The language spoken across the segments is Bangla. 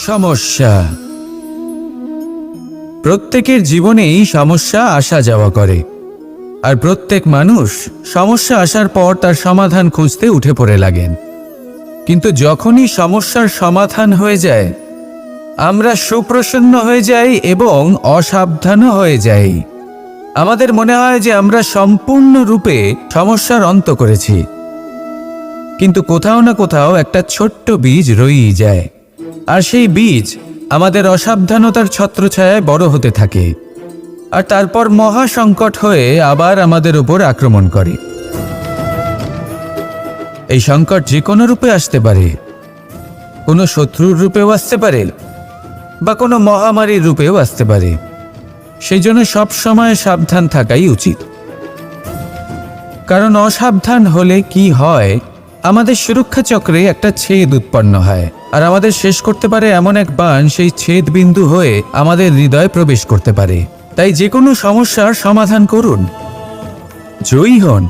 সমস্যা। প্রত্যেকের জীবনেই সমস্যা আসা যাওয়া করে, আর প্রত্যেক মানুষ সমস্যা আসার পর তার সমাধান খুঁজতে উঠে পড়ে লাগেন। কিন্তু যখনই সমস্যার সমাধান হয়ে যায়, আমরা সুপ্রসন্ন হয়ে যাই এবং অসাবধানও হয়ে যাই। আমাদের মনে হয় যে আমরা সম্পূর্ণরূপে সমস্যার অন্ত করেছি, কিন্তু কোথাও না কোথাও একটা ছোট্ট বীজ রয়েই যায়, আর সেই বীজ আমাদের অসাবধানতার ছত্রছায়ায় বড় হতে থাকে, আর তারপর মহা সংকট হয়ে আবার আমাদের উপর আক্রমণ করে। এই সংকট যে কোনো রূপে আসতে পারে, কোনো শত্রুর রূপেও আসতে পারে, বা কোনো মহামারীর রূপেও আসতে পারে। সেই জন্য সবসময় সাবধান থাকাই উচিত, কারণ অসাবধান হলে কি হয়, আমাদের সুরক্ষা চক্রে একটা ছেদ উৎপন্ন হয়, আর আমাদের শেষ করতে পারে এমন এক বাণ সেই ছেদ বিন্দু হয়ে আমাদের হৃদয়ে প্রবেশ করতে পারে। তাই যে কোনো সমস্যার সমাধান করুন, জয়ী হন,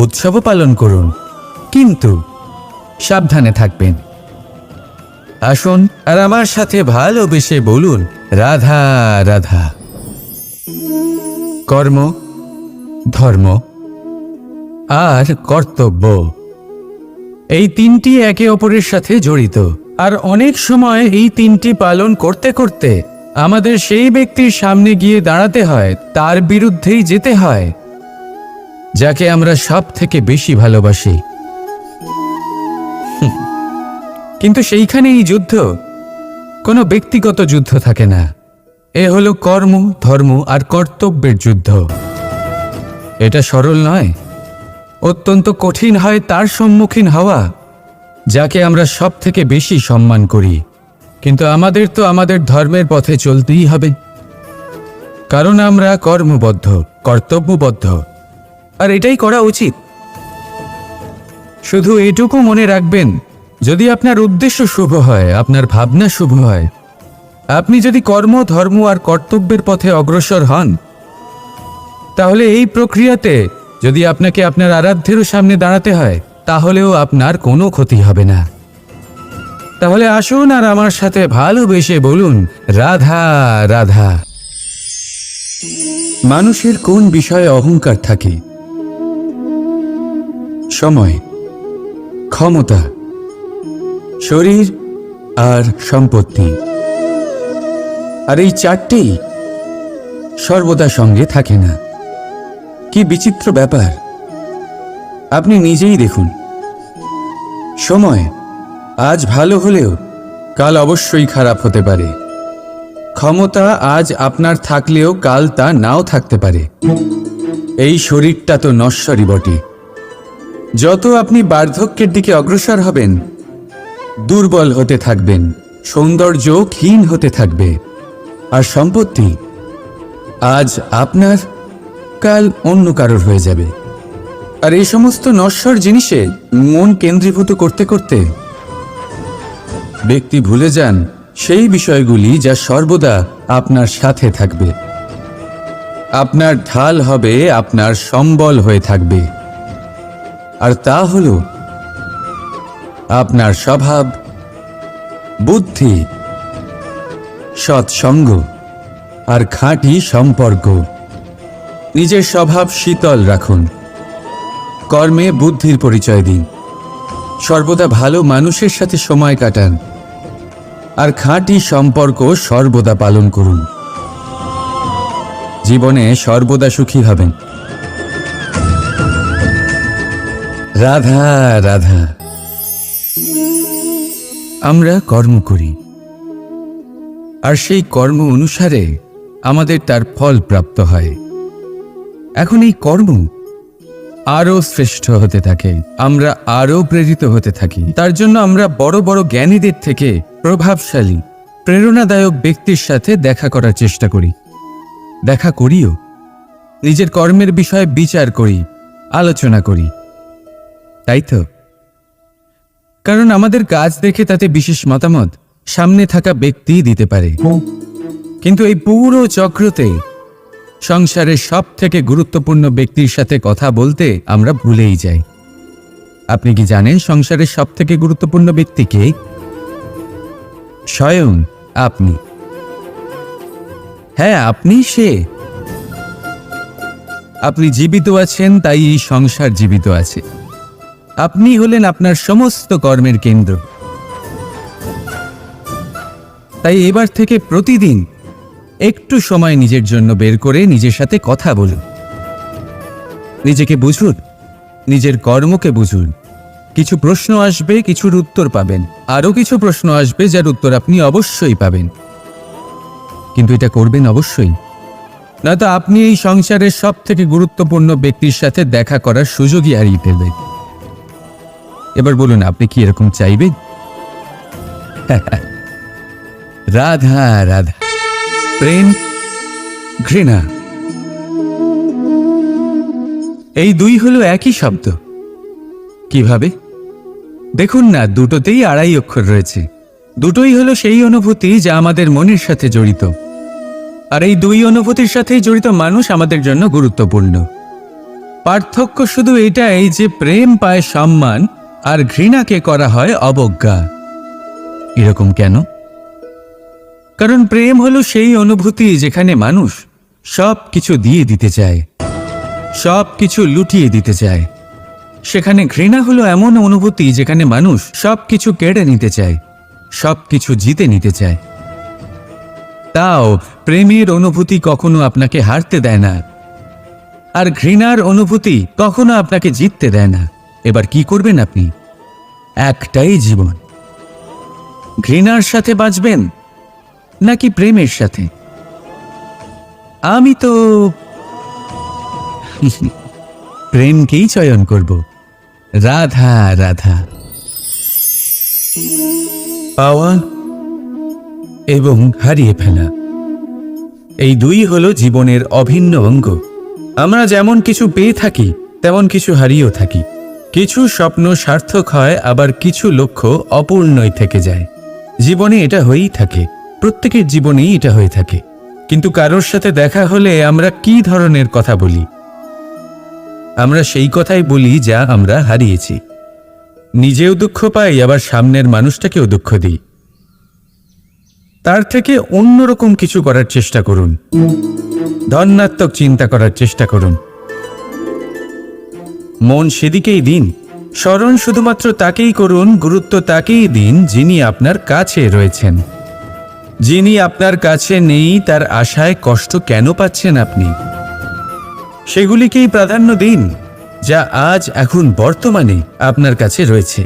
উৎসবও পালন করুন, কিন্তু সাবধানে থাকবেন। আসুন আর আমার সাথে ভালোবেসে বলুন, রাধা রাধা। কর্ম, ধর্ম আর কর্তব্য, এই তিনটি একে অপরের সাথে জড়িত, আর অনেক সময় এই তিনটি পালন করতে করতে আমাদের সেই ব্যক্তির সামনে গিয়ে দাঁড়াতে হয়, তার বিরুদ্ধেই যেতে হয়, যাকে আমরা সব থেকে বেশি ভালোবাসি। কিন্তু সেইখানে এই যুদ্ধ কোনো ব্যক্তিগত যুদ্ধ থাকে না, এ হলো কর্ম, ধর্ম আর কর্তব্যের যুদ্ধ। এটা সরল নয়, অত্যন্ত কঠিন হয় তার সম্মুখীন হওয়া যাকে আমরা সব থেকে বেশি সম্মান করি। কিন্তু আমাদের তো আমাদের ধর্মের পথে চলতেই হবে, কারণ আমরা কর্মবদ্ধ, কর্তব্যবদ্ধ, আর এটাই করা উচিত। শুধু এটুকু মনে রাখবেন, যদি আপনার উদ্দেশ্য শুভ হয়, আপনার ভাবনা শুভ হয়, আপনি যদি কর্ম, ধর্ম আর কর্তব্যের পথে অগ্রসর হন, তাহলে এই প্রক্রিয়াতে যদি আপনাকে আপনার আরাধ্যেরও সামনে দাঁড়াতে হয়, তাহলেও আপনার কোনো ক্ষতি হবে না। তাহলে আসুন আর আমার সাথে ভালোবেসে বলুন, রাধা রাধা। মানুষের কোন বিষয়ে অহংকার থাকে? সময়, ক্ষমতা, শরীর আর সম্পত্তি। আর এই চারটেই সর্বদা সঙ্গে থাকে না। কি বিচিত্র ব্যাপার! আপনি নিজেই দেখুন, সময় আজ ভালো হলেও কাল অবশ্যই খারাপ হতে পারে। ক্ষমতা আজ আপনার থাকলেও কাল তা নাও থাকতে পারে। এই শরীরটা তো নশ্বরই বটে। যত আপনি বার্ধক্যের দিকে অগ্রসর হবেন, দুর্বল হতে থাকবেন, সৌন্দর্য ক্ষীণ হতে থাকবে। আর সম্পত্তি আজ আপনার, কাল অন্য কারোর হয়ে যাবে। আর এই সমস্ত নশ্বর জিনিসে মন কেন্দ্রীভূত করতে করতে ব্যক্তি ভুলে যান সেই বিষয়গুলি যা সর্বদা আপনার সাথে থাকবে, আপনার ঢাল হবে, আপনার সম্বল হয়ে থাকবে। আর তা হল আপনার স্বভাব, বুদ্ধি, সৎসঙ্গ আর খাঁটি সম্পর্ক। নিজের স্বভাব শীতল রাখুন, কর্মে বুদ্ধির পরিচয় দিন, সর্বদা ভালো মানুষের সাথে সময় কাটান, আর খাঁটি সম্পর্ক সর্বদা পালন করুন। জীবনে সর্বদা সুখী হবেন। রাধা রাধা। আমরা কর্ম করি, আর সেই কর্ম অনুসারে আমাদের তার ফল প্রাপ্ত হয়। এখন এই কর্ম আরো শ্রেষ্ঠ হতে থাকে, আমরা আরো প্রেরিত হতে থাকি। তার জন্য আমরা বড় বড় জ্ঞানীদের থেকে প্রভাবশালী, প্রেরণাদায়ক ব্যক্তির সাথে দেখা করার চেষ্টা করি, দেখা করিও। নিজের কর্মের বিষয়ে বিচার করি, আলোচনা করি, তাই তো? কারণ আমাদের কাজ দেখে তাতে বিশেষ মতামত সামনে থাকা ব্যক্তি দিতে পারে। কিন্তু এই পুরো চক্রতে সংসারের সব থেকে গুরুত্বপূর্ণ ব্যক্তির সাথে কথা বলতে আমরা ভুলেই যাই। আপনি কি জানেন সংসারের সব থেকে গুরুত্বপূর্ণ ব্যক্তি কে? স্বয়ং আপনি। হ্যাঁ, আপনি সে। আপনি জীবিত আছেন, তাই এই সংসার জীবিত আছে। আপনি হলেন আপনার সমস্ত কর্মের কেন্দ্র। তাই এবার থেকে প্রতিদিন একটু সময় নিজের জন্য বের করে নিজের সাথে কথা বলুন। নিজেকে বুঝুন, নিজের কর্মকে বুঝুন। কিছু প্রশ্ন আসবে, কিছুর উত্তর পাবেন। আরও কিছু প্রশ্ন আসবে যার উত্তর আপনি অবশ্যই পাবেন, কিন্তু এটা করবেন অবশ্যই, নয়তো আপনি এই সংসারের সব থেকে গুরুত্বপূর্ণ ব্যক্তির সাথে দেখা করার সুযোগই হারিয়ে ফেলবেন। এবার বলুন, আপনি কি এরকম চাইবেন? রাধা রাধা, প্রেম, ঘৃণা, এই দুই হলো একই শব্দ। কিভাবে? দেখুন না, দুটোতেই আড়াই অক্ষর রয়েছে। দুটোই হলো সেই অনুভূতি যা আমাদের মনের সাথে জড়িত, আর এই দুই অনুভূতির সাথেই জড়িত মানুষ আমাদের জন্য গুরুত্বপূর্ণ। পার্থক্য শুধু এটাই যে প্রেম পায় সম্মান আর ঘৃণাকে করা হয় অবজ্ঞা। এরকম কেন? কারণ প্রেম হলো সেই অনুভূতি যেখানে মানুষ সব কিছু দিয়ে দিতে চায়, সব কিছু লুটিয়ে দিতে চায়। সেখানে ঘৃণা হলো এমন অনুভূতি যেখানে মানুষ সব কিছু কেড়ে নিতে চায়, সব কিছু জিতে নিতে চায়। তাও প্রেমের অনুভূতি কখনো আপনাকে হারতে দেয় না, আর ঘৃণার অনুভূতি কখনো আপনাকে জিততে দেয় না। এবার কি করবেন আপনি? একটাই জীবন। ঘৃণার সাথে বাঁচবেন নাকি প্রেমের সাথে? আমি তো প্রেমকেই চয়ন করব। রাধা রাধা। পাওয়া এবং হারিয়ে ফেলা, এই দুই হলো জীবনের অভিন্ন অঙ্গ। আমরা যেমন কিছু পেয়ে থাকি, তেমন কিছু হারিয়েও থাকি। কিছু স্বপ্ন সার্থক হয়, আবার কিছু লক্ষ্য অপূর্ণই থেকে যায়। জীবনে এটা হয়েই থাকে, প্রত্যেকের জীবনেই এটা হয়ে থাকে। কিন্তু কারোর সাথে দেখা হলে আমরা কি ধরনের কথা বলি? আমরা সেই কথাই বলি যা আমরা হারিয়েছি। নিজেও দুঃখ পাই, আবার সামনের মানুষটাকেও দুঃখ দিই। তার থেকে অন্যরকম কিছু করার চেষ্টা করুন, ধনাত্মক চিন্তা করার চেষ্টা করুন। মন সেদিকেই দিন, স্মরণ শুধুমাত্র তাকেই করুন, গুরুত্ব তাকেই দিন যিনি আপনার কাছে রয়েছেন। যিনি আপনার কাছে নেই তার আশায় কষ্ট কেন পাচ্ছেন আপনি? সেগুলিকেই প্রাধান্য দিন যা আজ এখন বর্তমানে আপনার কাছে রয়েছে।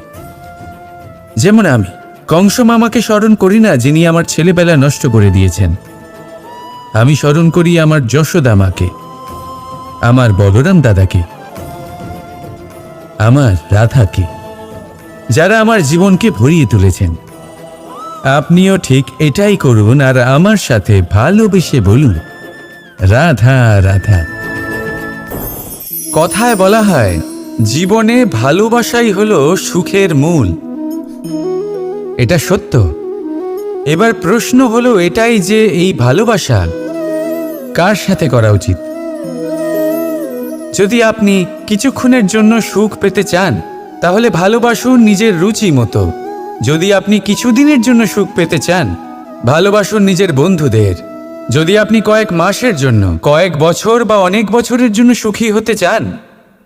যেমন আমি কংস মামাকে স্মরণ করি না, যিনি আমার ছেলেবেলা নষ্ট করে দিয়েছেন। আমি স্মরণ করি আমার যশোদা মাকে, আমার বলরাম দাদাকে, আমার রাধাকে, যারা আমার জীবনকে ভরিয়ে তুলেছেন। আপনিও ঠিক এটাই করুন, আর আমার সাথে ভালোবেসে বলুন, রাধা রাধা। কথায় বলা হয়, জীবনে ভালোবাসাই হলো সুখের মূল। এটা সত্য। এবার প্রশ্ন হলো এটাই যে এই ভালোবাসা কার সাথে করা উচিত? যদি আপনি কিছুক্ষণের জন্য সুখ পেতে চান, তাহলে ভালোবাসুন নিজের রুচি মতো। যদি আপনি কিছুদিনের জন্য সুখ পেতে চান, ভালোবাসুন নিজের বন্ধুদের। যদি আপনি কয়েক মাসের জন্য, কয়েক বছর বা অনেক বছরের জন্য সুখী হতে চান,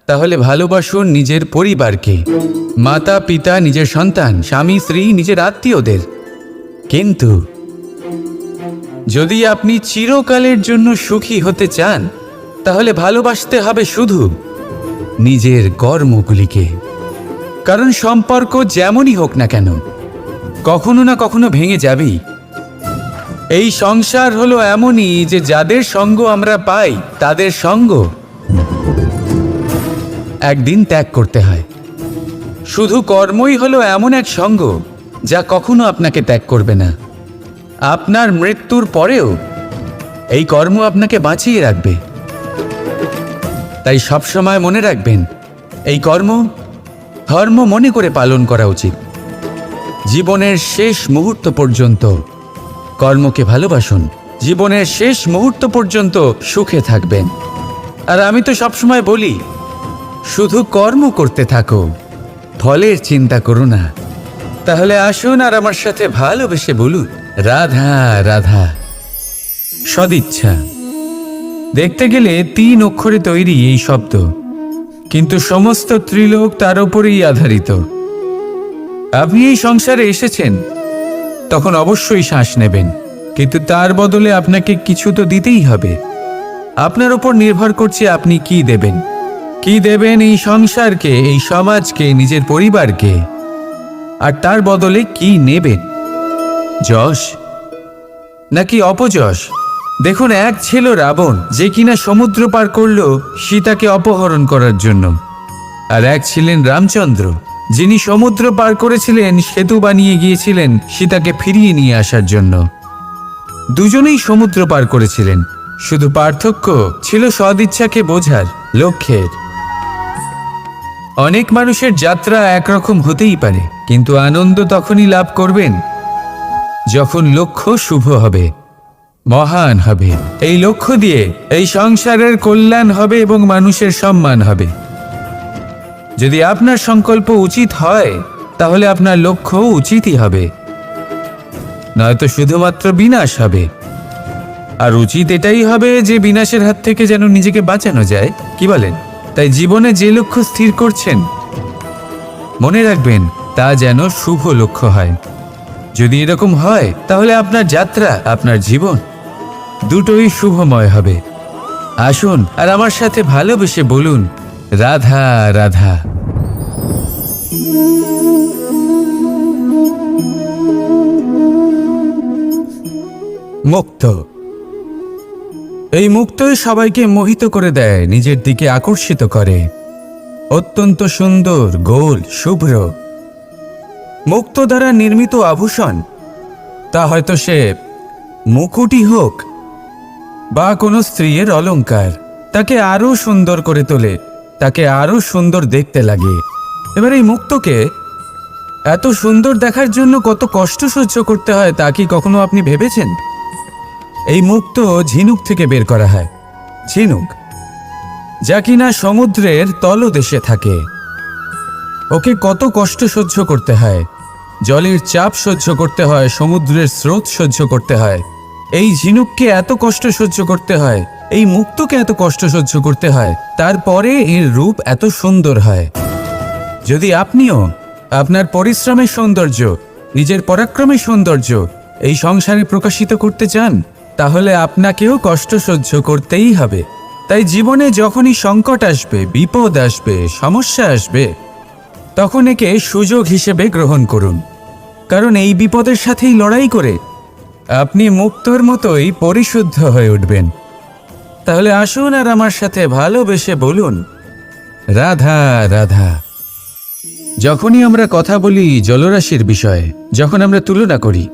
তাহলে ভালোবাসুন নিজের পরিবারকে, মাতা পিতা, নিজের সন্তান, স্বামী স্ত্রী, নিজের আত্মীয়দের। কিন্তু যদি আপনি চিরকালের জন্য সুখী হতে চান, তাহলে ভালোবাসতে হবে শুধু নিজের কর্মগুলিকে। কারণ সম্পর্ক যেমনই হোক না কেন, কখনো না কখনো ভেঙে যাবেই। এই সংসার হলো এমনই যে যাদের সঙ্গ আমরা পাই, তাদের সঙ্গ একদিন ত্যাগ করতে হয়। শুধু কর্মই হলো এমন এক সঙ্গ যা কখনো আপনাকে ত্যাগ করবে না। আপনার মৃত্যুর পরেও এই কর্ম আপনাকে বাঁচিয়ে রাখবে। তাই সবসময় মনে রাখবেন, এই কর্ম ধর্ম মনে করে পালন করা উচিত। জীবনের শেষ মুহূর্ত পর্যন্ত কর্মকে ভালোবাসুন, জীবনের শেষ মুহূর্ত পর্যন্ত সুখে থাকবেন। আর আমি তো সবসময় বলি, শুধু কর্ম করতে থাকো, ফলের চিন্তা করো না। তাহলে আসুন আর আমার সাথে ভালোবেসে বলুন, রাধা রাধা। সদিচ্ছা। দেখতে গেলে 3 অক্ষরে তৈরি এই শব্দ, কিন্তু সমস্ত ত্রিলোক তার উপরেই আধারিত। আপনি এই সংসারে এসেছেন, তখন অবশ্যই শ্বাস নেবেন, কিন্তু তার বদলে আপনাকে কিছু তো দিতেই হবে। আপনার উপর নির্ভর করছে আপনি কি দেবেন। কি দেবেন এই সংসারকে, এই সমাজকে, নিজের পরিবারকে, আর তার বদলে কি নেবেন? যশ নাকি অপযশ? দেখুন, এক ছিল রাবণ, যে কিনা সমুদ্র পার করল সীতাকে অপহরণ করার জন্য, আর এক ছিলেন রামচন্দ্র, যিনি সমুদ্র পার করেছিলেন, সেতু বানিয়ে গিয়েছিলেন সীতাকে ফিরিয়ে নিয়ে আসার জন্য। দুজনেই সমুদ্র পার করেছিলেন, শুধু পার্থক্য ছিল সদিচ্ছাকে বোঝার, লক্ষ্যের। অনেক মানুষের যাত্রা একরকম হতেই পারে, কিন্তু আনন্দ তখনই লাভ করবেন যখন লক্ষ্য শুভ হবে, মহান হবে। এই লক্ষ্য দিয়ে এই সংসারের কল্যাণ হবে এবং মানুষের সম্মান হবে। যদি আপনার সংকল্প উচিত হয়, তাহলে আপনার লক্ষ্য উচিতই হবে, নয়তো শুধুমাত্র বিনাশ হবে। আর উচিত এটাই হবে যে বিনাশের হাত থেকে যেন নিজেকে বাঁচানো যায়, কি বলেন? তাই জীবনে যে লক্ষ্য স্থির করছেন, মনে রাখবেন তা যেন শুভ লক্ষ্য হয়। যদি এরকম হয়, তাহলে আপনার যাত্রা, আপনার জীবন দুটোই শুভময় হবে। আসুন আর আমার সাথে ভালোবেসে বলুন, রাধা রাধা। মুক্ত। এই মুক্তই সবাইকে মোহিত করে দেয়, নিজের দিকে আকর্ষিত করে। অত্যন্ত সুন্দর, গোল, শুভ্র। মুক্ত দ্বারা নির্মিত আভূষণ, তা হয়তো সে মুকুটই হোক বা কোনো স্ত্রীর অলংকার, তাকে আরো সুন্দর করে তোলে, তাকে আরো সুন্দর দেখতে লাগে। এবার এই মুক্তকে এত সুন্দর দেখার জন্য কত কষ্ট সহ্য করতে হয়, তা কি কখনো আপনি ভেবেছেন? এই মুক্ত ঝিনুক থেকে বের করা হয়। ঝিনুক, যা কিনা সমুদ্রের তলদেশে থাকে। ওকে কত কষ্ট সহ্য করতে হয়, জলের চাপ সহ্য করতে হয়, সমুদ্রের স্রোত সহ্য করতে হয়। এই ঝিনুককে এত কষ্ট সহ্য করতে হয়, এই মুক্তকে এত কষ্ট সহ্য করতে হয়, তারপরে এর রূপ এত সুন্দর হয়। যদি আপনিও আপনার পরিশ্রমের সৌন্দর্য, নিজের পরাক্রমের সৌন্দর্য এই সংসারে প্রকাশিত করতে চান, তাহলে আপনাকেও কষ্ট সহ্য করতেই হবে। তাই জীবনে যখনই সংকট আসবে, বিপদ আসবে, সমস্যা আসবে, তখন একে সুযোগ হিসেবে গ্রহণ করুন। কারণ এই বিপদের সাথেই লড়াই করে আপনি মুক্তর মতোই পরিশুদ্ধ হয়ে উঠবেন। তাহলে আসুন আর আমার সাথে ভালোবেসে বলুন, রাধা রাধা। যখনই আমরা কথা বলি জলরাশির বিষয়ে, যখন আমরা তুলনা করি,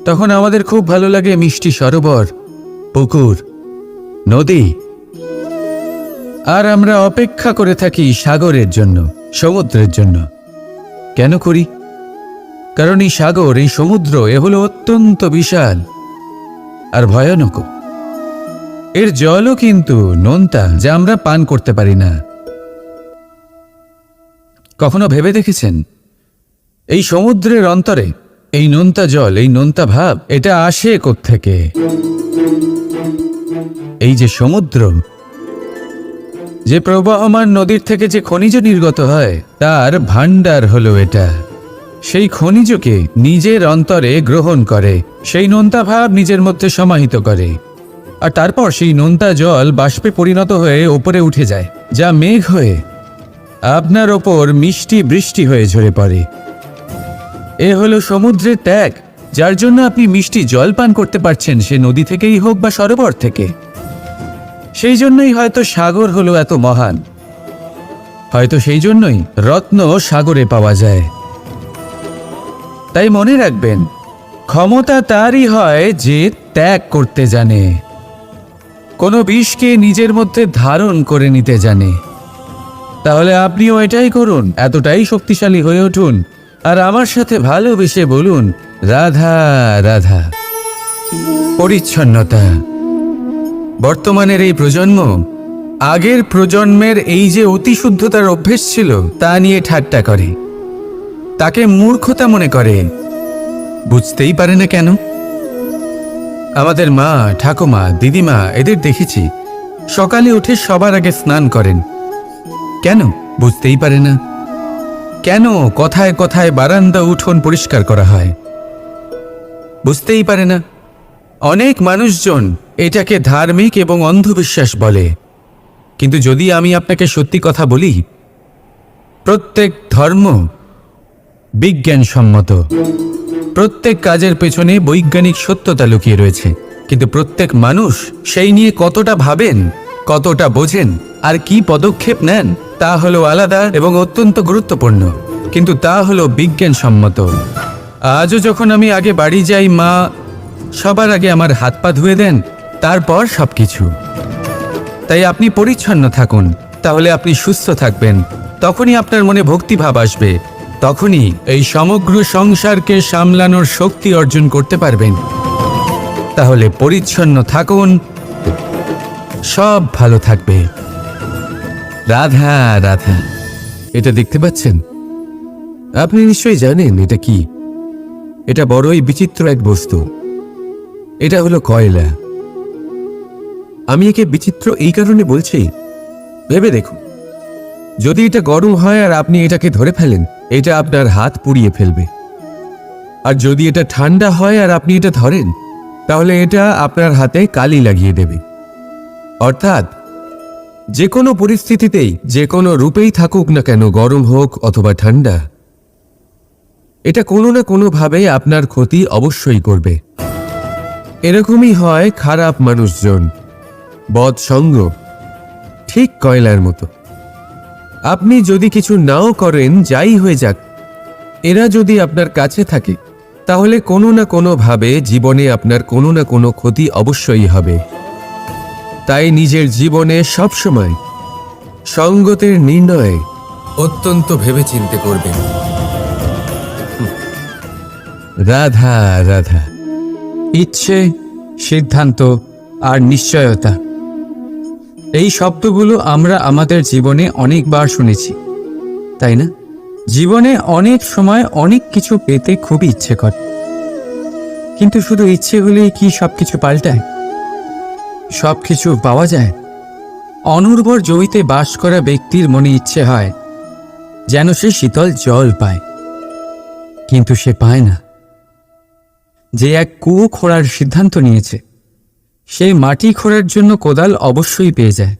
তখন আমাদের খুব ভালো লাগে মিষ্টি সরোবর, পুকুর, নদী। আর আমরা অপেক্ষা করে থাকি সাগরের জন্য, সমুদ্রের জন্য। কেন করি? কারণ এই সাগর, এই সমুদ্র, এ হলো অত্যন্ত বিশাল আর ভয়ানক। এর জলও কিন্তু নোনতা, যা আমরা পান করতে পারি না। কখনো ভেবে দেখেছেন এই সমুদ্রের অন্তরে এই নোনতা জল, এই নোনতা ভাব, এটা আসে কোত্থেকে? এই যে সমুদ্র, যে প্রবাহমান নদীর থেকে যে খনিজ নির্গত হয়, তার ভাণ্ডার হলো এটা। সেই খনিজকে নিজের অন্তরে গ্রহণ করে, সেই নোনতা ভাব নিজের মধ্যে সমাহিত করে, আর তারপর সেই নোনতা জল বাষ্পে পরিণত হয়ে ওপরে উঠে যায়, যা মেঘ হয়ে আপনার ওপর মিষ্টি বৃষ্টি হয়ে ঝরে পড়ে। এ হলো সমুদ্রের ত্যাগ, যার জন্য আপনি মিষ্টি জল পান করতে পারছেন, সে নদী থেকেই হোক বা সরোবর থেকে। সেই জন্যই হয়তো সাগর হলো এত মহান, হয়তো সেই জন্যই রত্ন সাগরে পাওয়া যায়। তাই মনে রাখবেন, ক্ষমতা তারই হয় যে ত্যাগ করতে জানে, কোনো বিষকে নিজের মধ্যে ধারণ করে নিতে জানে। তাহলে আপনিও এটাই করুন, এতটাই শক্তিশালী হয়ে উঠুন, আর আমার সাথে ভালোবেসে বলুন, রাধা রাধা। পরিচ্ছন্নতা। বর্তমানের এই প্রজন্ম আগের প্রজন্মের এই যে অতি শুদ্ধতার অভ্যেস ছিল, তা নিয়ে ঠাট্টা করে। তাকে মূর্খতা মনে করে। বুঝতেই পারে না কেন। আমাদের মা, ঠাকুমা, দিদিমা এদের দেখেছি সকালে উঠে সবার আগে স্নান করেন। কেন? বুঝতেই পারে না। কেন কথায় কথায় বারান্দা উঠোন পরিষ্কার করা হয়? বুঝতেই পারে না। অনেক মানুষজন এটাকে ধার্মিক এবং অন্ধবিশ্বাস বলে, কিন্তু যদি আমি আপনাকে সত্যি কথা বলি, প্রত্যেক ধর্ম বিজ্ঞানসম্মত। প্রত্যেক কাজের পেছনে বৈজ্ঞানিক সত্যতা লুকিয়ে রয়েছে, কিন্তু প্রত্যেক মানুষ সেই নিয়ে কতটা ভাবেন, কতটা বোঝেন আর কি পদক্ষেপ নেন তা হলো আলাদা এবং অত্যন্ত গুরুত্বপূর্ণ, কিন্তু তা হলো বিজ্ঞানসম্মত। আজও যখন আমি আগে বাড়ি যাই, মা সবার আগে আমার হাত পা ধুয়ে দেন, তারপর সবকিছু। তাই আপনি পরিচ্ছন্ন থাকুন, তাহলে আপনি সুস্থ থাকবেন। তখনই আপনার মনে ভক্তিভাব আসবে, তখনই এই সমগ্র সংসারকে সামলানোর শক্তি অর্জন করতে পারবেন। তাহলে পরিচ্ছন্ন থাকুন, সব ভালো থাকবে। রাধা রাধা। এটা দেখতে পাচ্ছেন? আপনি নিশ্চয়ই জানেন এটা কি। এটা বড়ই বিচিত্র এক বস্তু। এটা হলো কয়লা। আমি একে বিচিত্র এই কারণে বলছি, ভেবে দেখুন, যদি এটা গরম হয় আর আপনি এটাকে ধরে ফেলেন, এটা আপনার হাত পুড়িয়ে ফেলবে। আর যদি এটা ঠান্ডা হয় আর আপনি এটা ধরেন, তাহলে এটা আপনার হাতে কালি লাগিয়ে দেবে। অর্থাৎ যে কোনো পরিস্থিতিতেই, যে কোনো রূপেই থাকুক না কেন, গরম হোক অথবা ঠান্ডা, এটা কোনো না কোনোভাবে আপনার ক্ষতি অবশ্যই করবে। এরকমই হয় খারাপ মানুষজন, বদসঙ্গ, ঠিক কয়লার মতো। আপনি যদি কিছু নাও করেন, যাই হয়ে যাক, এরা যদি আপনার কাছে থাকে, তাহলে কোনো না কোনোভাবে জীবনে আপনার কোনো না কোনো ক্ষতি অবশ্যই হবে। তাই নিজের জীবনে সবসময় সঙ্গতের নির্ণয় অত্যন্ত ভেবেচিন্তে করবেন। রাধা রাধা। ইচ্ছে, সিদ্ধান্ত আর নিশ্চয়তা, এই শব্দগুলো আমরা আমাদের জীবনে অনেকবার শুনেছি, তাই না? জীবনে অনেক সময় অনেক কিছু পেতে খুবই ইচ্ছে করে, কিন্তু শুধু ইচ্ছে হলেই কি সবকিছু পাল্টায়? সবকিছু পাওয়া যায়? অনুর্বর জমিতে বাস করা ব্যক্তির মনে ইচ্ছে হয় যেন সে শীতল জল পায়, কিন্তু সে পায় না। যে এক কুয়ো খোঁড়ার সিদ্ধান্ত নিয়েছে, সে মাটি খোঁড়ার জন্য কোদাল অবশ্যই পেয়ে যায়।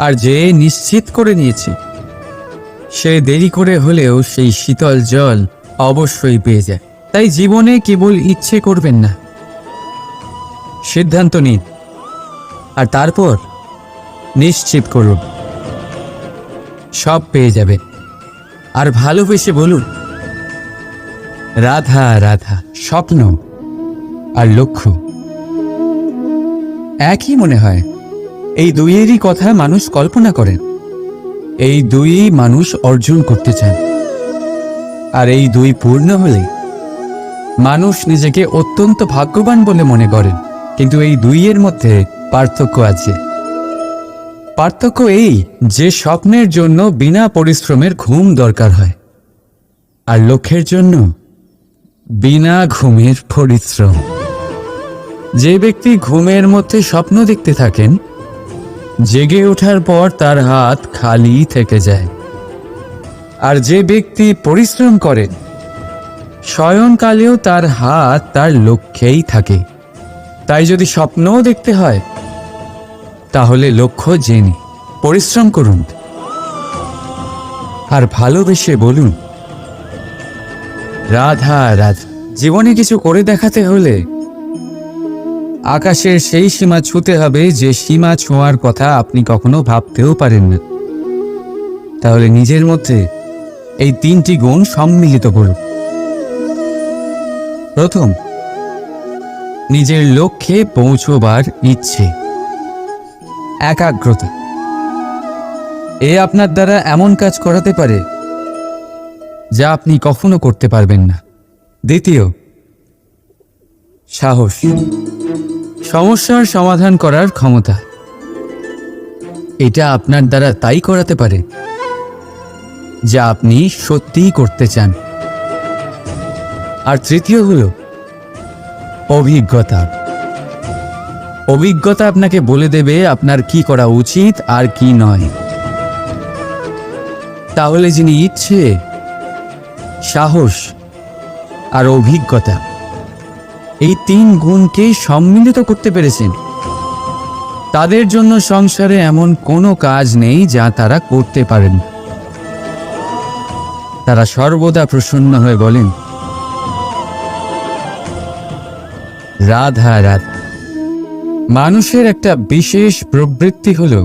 আর যে নিশ্চিত করে নিয়েছে, সে দেরি করে হলেও সেই শীতল জল অবশ্যই পেয়ে যায়। তাই জীবনে কেবল ইচ্ছে করবেন না, সিদ্ধান্ত নিন আর তারপর নিশ্চিত করুন, সব পেয়ে যাবে। আর ভালোবেসে বলুন, রাধা রাধা। স্বপ্ন আর লক্ষ্য একই মনে হয়। এই দুইয়েরই কথা মানুষ কল্পনা করেন, এই দুই মানুষ অর্জন করতে চান। আর এই দুই পূর্ণ হলে মানুষ নিজেকে অত্যন্ত ভাগ্যবান বলে মনে করেন। কিন্তু এই দুইয়ের মধ্যে পার্থক্য আছে। পার্থক্য এই যে স্বপ্নের জন্য বিনা পরিশ্রমের ঘুম দরকার হয়, আর লক্ষ্যের জন্য বিনা ঘুমের পরিশ্রম। যে ব্যক্তি ঘুমের মধ্যে স্বপ্ন দেখতে থাকেন, জেগে ওঠার পর তার হাত খালি থেকে যায়। আর যে ব্যক্তি পরিশ্রম করেন, শয়নকালেও তার হাত তার লক্ষ্যেই থাকে। তাই যদি স্বপ্নও দেখতে হয়, তাহলে লক্ষ্য জেনে পরিশ্রম করুন আর ভালোবেসে বলুন, রাধা রাধা। জীবনে কিছু করে দেখাতে হলে আকাশের সেই সীমা ছুঁতে হবে যে সীমা ছোঁয়ার কথা আপনি কখনো ভাবতেও পারেন না। তাহলে নিজের মধ্যে এই তিনটি গুণ সম্মিলিত করুন। প্রথম, নিজের লক্ষ্যে পৌঁছবার ইচ্ছে, একাগ্রতা। এ আপনার দ্বারা এমন কাজ করাতে পারে যা আপনি কখনো করতে পারবেন না। দ্বিতীয়, সাহস, সমস্যার সমাধান করার ক্ষমতা। এটা আপনার দ্বারা তাই করাতে পারে যা আপনি সত্যিই করতে চান। আর তৃতীয় হলো অভিজ্ঞতা। অভিজ্ঞতা আপনাকে বলে দেবে আপনার কি করা উচিত আর কি নয়। তাহলে যিনি ইচ্ছে, সাহস আর অভিজ্ঞতা এই 3 গুণকে সম্মিলিত করতে পেরেছেন, তাদের জন্য সংসারে এমন কোনো কাজ নেই যা তারা করতে পারেন। তারা সর্বদা প্রসন্ন হয়ে বলেন, রাধা রাধা। মানুষের একটা বিশেষ প্রবৃত্তি হলো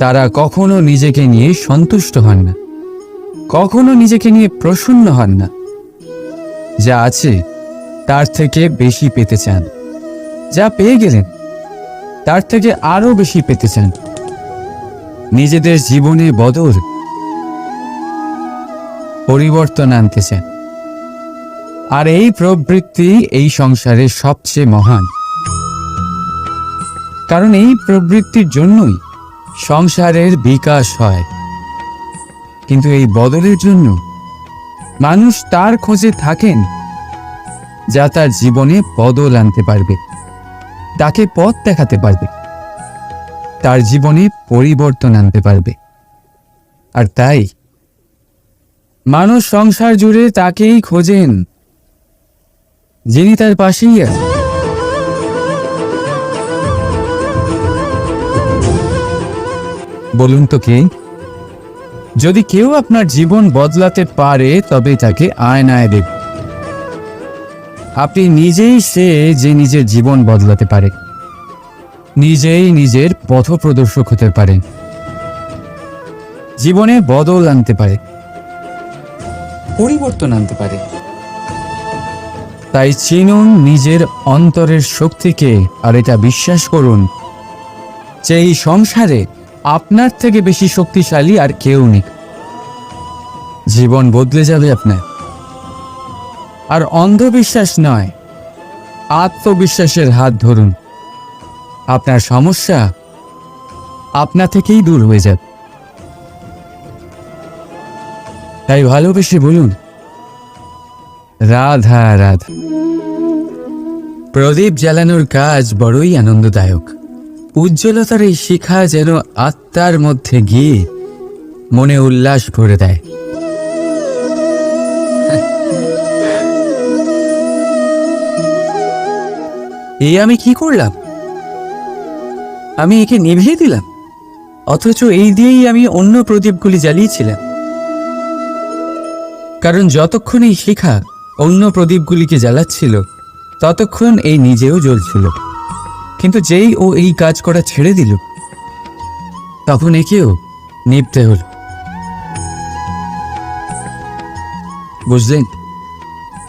তারা কখনো নিজেকে নিয়ে সন্তুষ্ট হন না, কখনো নিজেকে নিয়ে প্রসন্ন হন না। যা আছে তার থেকে বেশি পেতে চান, যা পেয়ে গেলেন তার থেকে আরো বেশি পেতে চান। নিজেদের জীবনে বদল, পরিবর্তন আনতে চান। আর এই প্রবৃত্তি এই সংসারে সবচেয়ে মহান, কারণ এই প্রবৃত্তির জন্যই সংসারের বিকাশ হয়। কিন্তু এই বদলের জন্য মানুষ তার খোঁজে থাকেন যা তার জীবনে বদল আনতে পারবে, তাকে পথ দেখাতে পারবে, তার জীবনে পরিবর্তন আনতে পারবে। আর তাই মানুষ সংসার জুড়ে তাকেই খোঁজেন যিনি তার পাশেই আছেন। বলুন তো কে? যদি কেউ আপনার জীবন বদলাতে পারে তবে তাকে আয়নায় দেখুন। আপনি নিজেই সে যে নিজের জীবন বদলাতে পারে, নিজেই নিজের পথপ্রদর্শক হতে পারেন, জীবনে বদল আনতে পারে, পরিবর্তন আনতে পারে। তাই চিনুন নিজের অন্তরের শক্তিকে, আর এটা বিশ্বাস করুন যে এই সংসারে আপনার থেকে বেশি শক্তিশালী আর কেউ নেই। জীবন বদলে যাবে আপনার। আর অন্ধবিশ্বাস নয়, আত্মবিশ্বাসের হাত ধরুন। আপনার সমস্যা আপনা থেকেই দূর হয়ে যাবে। তাই ভালোবেসে বলুন, রাধা রাধা। প্রদীপ জ্বালানোর কাজ বড়ই আনন্দদায়ক। উজ্জ্বলতার এই শিখা যেন আত্মার মধ্যে গিয়ে মনে উল্লাস ভরে দেয়। এই আমি কি করলাম? আমি একে নিভিয়ে দিলাম, অথচ এই দিয়েই আমি অন্য প্রদীপগুলি জ্বালিয়েছিলাম। কারণ যতক্ষণ এই শিখা অন্য প্রদীপগুলিকে জ্বালাচ্ছিল ততক্ষণ এই নিজেও জ্বলছিল। কিন্তু যেই ও এই কাজ করা ছেড়ে দিল তখন একেও নিভতে হল। বুঝলেন?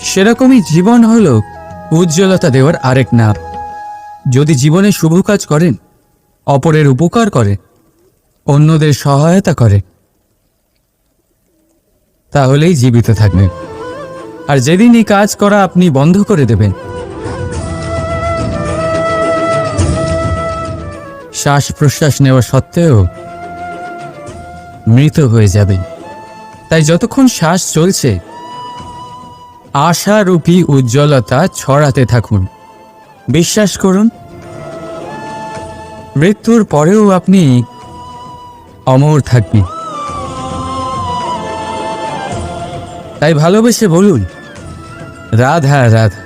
সেরকমই জীবন হলো উজ্জ্বলতা দেওয়ার আরেক নাম। যদি জীবনে শুভ কাজ করেন, অপরের উপকার করে, অন্যদের সহায়তা করে, তাহলেই জীবিত থাকবেন। আর যেদিন এই কাজ করা আপনি বন্ধ করে দেবেন, শ্বাস প্রশ্বাস নেওয়া সত্ত্বেও মৃত হয়ে যাবেন। তাই যতক্ষণ শ্বাস চলছে আশারূপী উজ্জ্বলতা ছড়াতে থাকুন। বিশ্বাস করুন, মৃত্যুর পরেও আপনি অমর থাকবেন। তাই ভালোবেসে বলুন, রাধা রাধা।